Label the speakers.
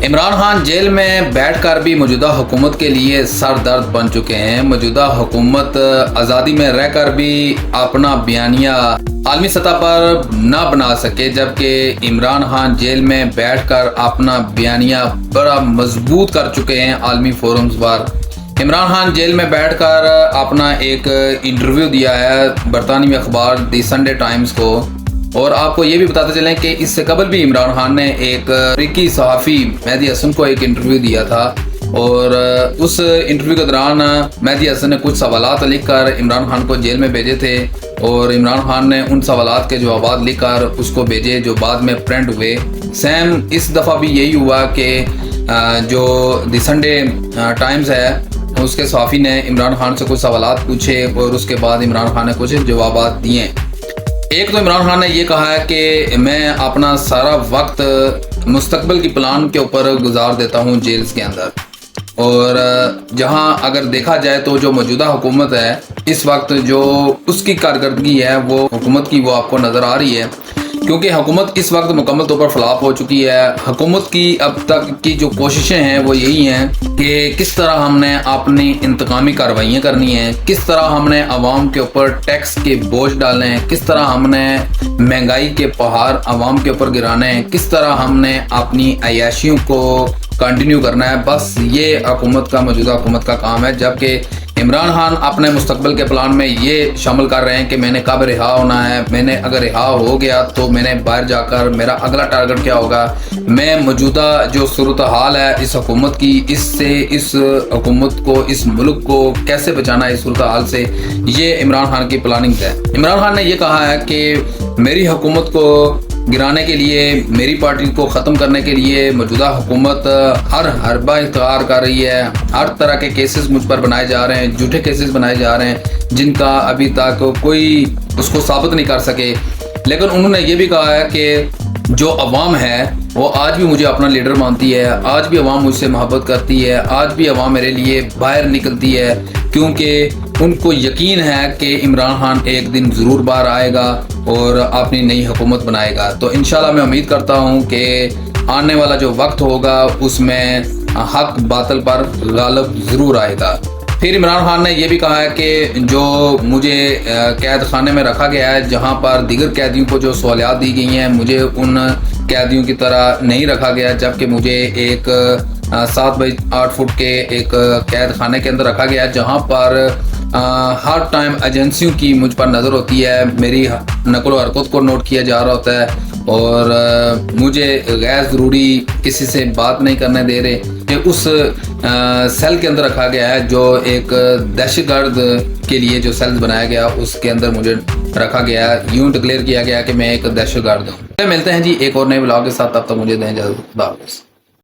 Speaker 1: Imran Khan jail میں بیٹھ کر بھی موجودہ حکومت کے لیے سر درد بن چکے ہیں۔ موجودہ حکومت آزادی میں رہ کر بھی اپنا بیانیہ عالمی سطح پر نہ بنا سکے، جبکہ عمران خان جیل میں بیٹھ کر اپنا بیانیہ بڑا مضبوط کر چکے ہیں عالمی فورمز پر۔ عمران خان جیل میں بیٹھ کر اپنا ایک انٹرویو دیا ہے برطانوی اخبار دی سنڈے ٹائمز کو، اور آپ کو یہ بھی بتاتے چلیں کہ اس سے قبل بھی عمران خان نے ایک امریکی صحافی مہدی حسن کو ایک انٹرویو دیا تھا، اور اس انٹرویو کے دوران مہدی حسن نے کچھ سوالات لکھ کر عمران خان کو جیل میں بھیجے تھے، اور عمران خان نے ان سوالات کے جوابات لکھ کر اس کو بھیجے جو بعد میں پرنٹ ہوئے۔ سیم اس دفعہ بھی یہی ہوا کہ جو دی سنڈے ٹائمز ہے اس کے صحافی نے عمران خان سے کچھ سوالات پوچھے، اور اس کے بعد عمران خان نے کچھ جوابات دیے۔ ایک تو عمران خان نے یہ کہا ہے کہ میں اپنا سارا وقت مستقبل کی پلان کے اوپر گزار دیتا ہوں جیلز کے اندر، اور جہاں اگر دیکھا جائے تو جو موجودہ حکومت ہے اس وقت جو اس کی کارکردگی ہے وہ حکومت کی وہ آپ کو نظر آ رہی ہے، کیونکہ حکومت اس وقت مکمل طور پر فلاپ ہو چکی ہے۔ حکومت کی اب تک کی جو کوششیں ہیں وہ یہی ہیں کہ کس طرح ہم نے اپنی انتقامی کارروائیاں کرنی ہیں، کس طرح ہم نے عوام کے اوپر ٹیکس کے بوجھ ڈالنے ہیں، کس طرح ہم نے مہنگائی کے پہاڑ عوام کے اوپر گرانے ہیں، کس طرح ہم نے اپنی عیاشیوں کو کنٹینیو کرنا ہے۔ بس یہ حکومت کا موجودہ حکومت کا کام ہے، جبکہ عمران خان اپنے مستقبل کے پلان میں یہ شامل کر رہے ہیں کہ میں نے کب رہا ہونا ہے، میں نے اگر رہا ہو گیا تو میں نے باہر جا کر میرا اگلا ٹارگٹ کیا ہوگا، میں موجودہ جو صورتحال ہے اس حکومت کی، اس سے اس حکومت کو اس ملک کو کیسے بچانا ہے اس صورتحال سے، یہ عمران خان کی پلاننگ ہے۔ عمران خان نے یہ کہا ہے کہ میری حکومت کو گرانے کے لیے، میری پارٹی کو ختم کرنے کے لیے موجودہ حکومت ہر حربہ اختیار کر رہی ہے، ہر طرح کے کیسز مجھ پر بنائے جا رہے ہیں، جھوٹے کیسز بنائے جا رہے ہیں جن کا ابھی تک کوئی اس کو ثابت نہیں کر سکے۔ لیکن انہوں نے یہ بھی کہا ہے کہ جو عوام ہے وہ آج بھی مجھے اپنا لیڈر مانتی ہے، آج بھی عوام مجھ سے محبت کرتی ہے، آج بھی عوام میرے لیے باہر نکلتی ہے، کیونکہ ان کو یقین ہے کہ عمران خان ایک دن ضرور باہر آئے گا اور اپنی نئی حکومت بنائے گا۔ تو انشاءاللہ میں امید کرتا ہوں کہ آنے والا جو وقت ہوگا اس میں حق باطل پر غالب ضرور آئے گا۔ پھر عمران خان نے یہ بھی کہا ہے کہ جو مجھے قید خانے میں رکھا گیا ہے، جہاں پر دیگر قیدیوں کو جو سہولیات دی گئی ہیں، مجھے ان قیدیوں کی طرح نہیں رکھا گیا، جبکہ مجھے ایک 7 بائی 8 فٹ کے ایک قید خانے کے اندر رکھا گیا ہے، جہاں پر ہر ٹائم ایجنسیوں کی مجھ پر نظر ہوتی ہے، میری نقل و حرکت کو نوٹ کیا جا رہا ہوتا ہے، اور مجھے غیر ضروری کسی سے بات نہیں کرنے دے رہے۔ کہ اس سیل کے اندر رکھا گیا ہے جو ایک دہشت گرد کے لیے جو سیل بنایا گیا اس کے اندر مجھے رکھا گیا، یوں ڈکلیئر کیا گیا کہ میں ایک دہشت گرد ہوں۔ ملتے ہیں جی ایک اور نئے بلاگ کے ساتھ، تب تک مجھے دیں اجازت، خدا حافظ۔